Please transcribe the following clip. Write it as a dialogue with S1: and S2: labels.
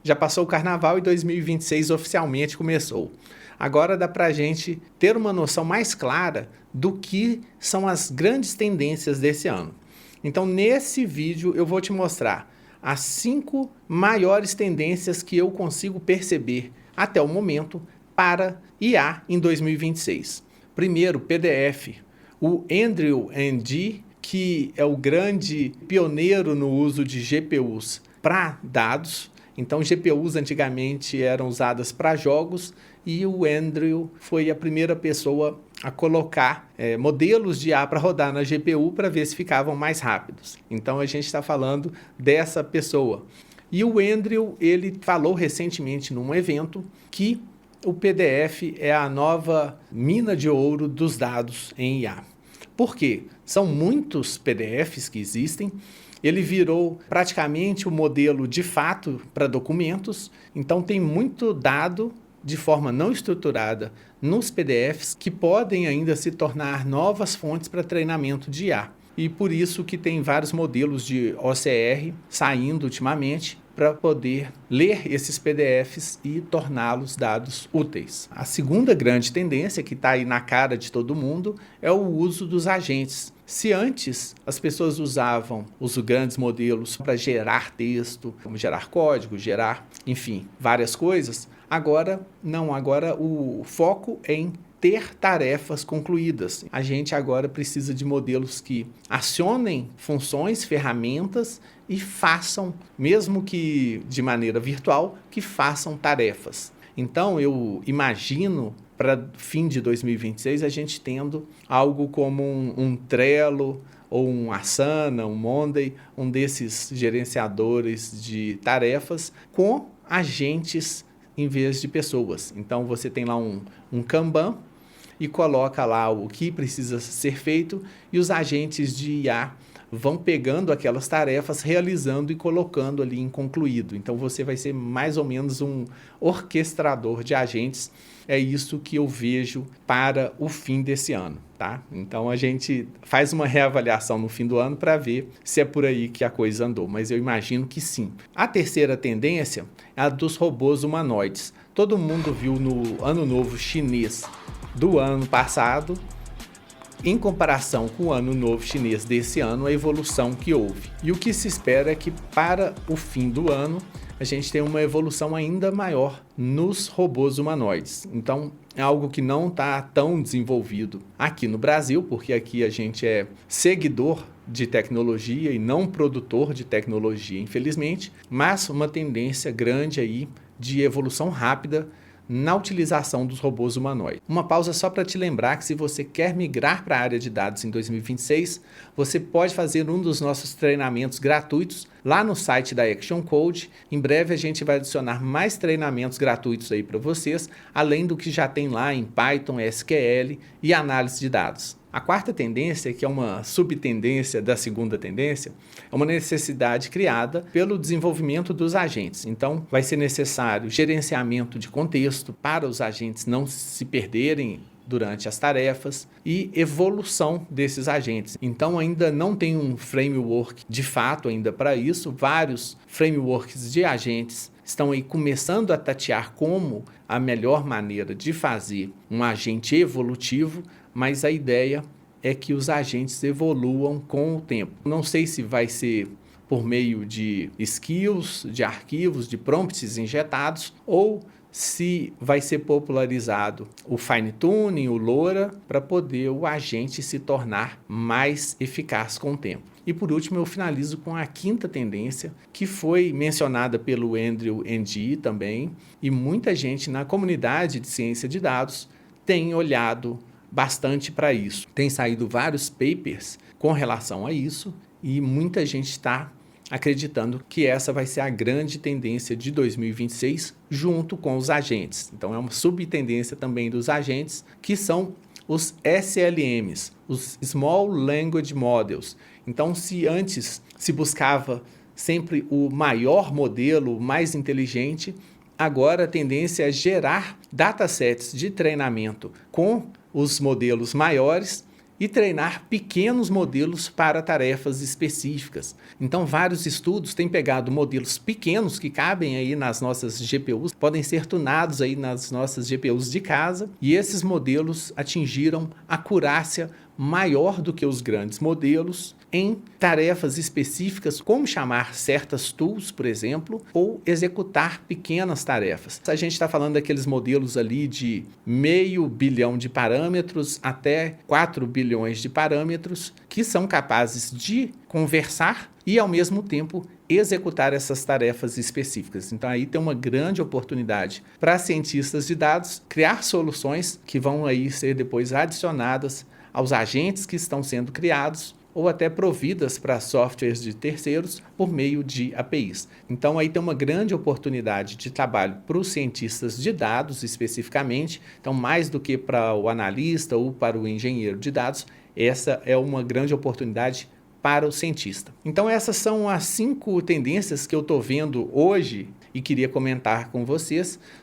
S1: já passou o carnaval e 2026 oficialmente começou. Agora dá para a gente ter uma noção mais clara do que são as grandes tendências desse ano. Então, nesse vídeo, eu vou te mostrar as 5 maiores tendências que eu consigo perceber até o momento para IA em 2026. Primeiro, PDF. O Andrew Ng, que é o grande pioneiro no uso de GPUs para dados. Então, GPUs antigamente eram usadas para jogos e o Andrew foi a primeira pessoa a colocar modelos de IA para rodar na GPU para ver se ficavam mais rápidos. Então, a gente está falando dessa pessoa. E o Andrew, ele falou recentemente num evento que o PDF é a nova mina de ouro dos dados em IA. Por quê? São muitos PDFs que existem. Ele virou praticamente o modelo de fato para documentos, então tem muito dado de forma não estruturada nos PDFs que podem ainda se tornar novas fontes para treinamento de IA. E por isso que tem vários modelos de OCR saindo ultimamente para poder ler esses PDFs e torná-los dados úteis. A segunda grande tendência, que está aí na cara de todo mundo, é o uso dos agentes. Se antes as pessoas usavam os grandes modelos para gerar texto, como gerar código, enfim, várias coisas, agora não, agora o foco é em ter tarefas concluídas. A gente agora precisa de modelos que acionem funções, ferramentas e façam, mesmo que de maneira virtual, que façam tarefas. Então eu imagino para fim de 2026 a gente tendo algo como um Trello ou um Asana, um Monday, um desses gerenciadores de tarefas com agentes em vez de pessoas. Então você tem lá um Kanban e coloca lá o que precisa ser feito e os agentes de IA vão pegando aquelas tarefas, realizando e colocando ali em concluído. Então você vai ser mais ou menos um orquestrador de agentes. É isso que eu vejo para o fim desse ano, tá? Então a gente faz uma reavaliação no fim do ano para ver se é por aí que a coisa andou, mas eu imagino que sim. A terceira tendência é a dos robôs humanoides. Todo mundo viu no Ano Novo Chinês do ano passado, em comparação com o Ano Novo Chinês desse ano, a evolução que houve. E o que se espera é que para o fim do ano a gente tenha uma evolução ainda maior nos robôs humanoides. Então é algo que não está tão desenvolvido aqui no Brasil, porque aqui a gente é seguidor de tecnologia e não produtor de tecnologia, infelizmente, mas uma tendência grande aí de evolução rápida na utilização dos robôs humanoides. Uma pausa só para te lembrar que se você quer migrar para a área de dados em 2026, você pode fazer um dos nossos treinamentos gratuitos lá no site da Action Code. Em breve a gente vai adicionar mais treinamentos gratuitos aí para vocês, além do que já tem lá em Python, SQL e análise de dados. A quarta tendência, que é uma subtendência da segunda tendência, é uma necessidade criada pelo desenvolvimento dos agentes. Então, vai ser necessário gerenciamento de contexto para os agentes não se perderem durante as tarefas e evolução desses agentes. Então, ainda não tem um framework de fato ainda para isso. Vários frameworks de agentes estão aí começando a tatear como a melhor maneira de fazer um agente evolutivo, mas a ideia é que os agentes evoluam com o tempo. Não sei se vai ser por meio de skills, de arquivos, de prompts injetados, ou se vai ser popularizado o fine tuning, o LoRa, para poder o agente se tornar mais eficaz com o tempo. E por último eu finalizo com a quinta tendência, que foi mencionada pelo Andrew Ng também, e muita gente na comunidade de ciência de dados tem olhado bastante para isso. Tem saído vários papers com relação a isso e muita gente está acreditando que essa vai ser a grande tendência de 2026 junto com os agentes. Então é uma subtendência também dos agentes, que são os SLMs, os Small Language Models. Então se antes se buscava sempre o maior modelo, o mais inteligente, agora a tendência é gerar datasets de treinamento com os modelos maiores e treinar pequenos modelos para tarefas específicas. Então, vários estudos têm pegado modelos pequenos que cabem aí nas nossas GPUs, podem ser tunados aí nas nossas GPUs de casa, e esses modelos atingiram acurácia maior do que os grandes modelos em tarefas específicas, como chamar certas tools, por exemplo, ou executar pequenas tarefas. A gente está falando daqueles modelos ali de 500 milhão de parâmetros até 4 bilhões de parâmetros, que são capazes de conversar e, ao mesmo tempo, executar essas tarefas específicas. Então, aí tem uma grande oportunidade para cientistas de dados criar soluções que vão aí ser depois adicionadas aos agentes que estão sendo criados ou até providas para softwares de terceiros por meio de APIs. Então, aí tem uma grande oportunidade de trabalho para os cientistas de dados especificamente. Então, mais do que para o analista ou para o engenheiro de dados, essa é uma grande oportunidade para o cientista. Então, essas são as 5 tendências que eu estou vendo hoje e queria comentar com vocês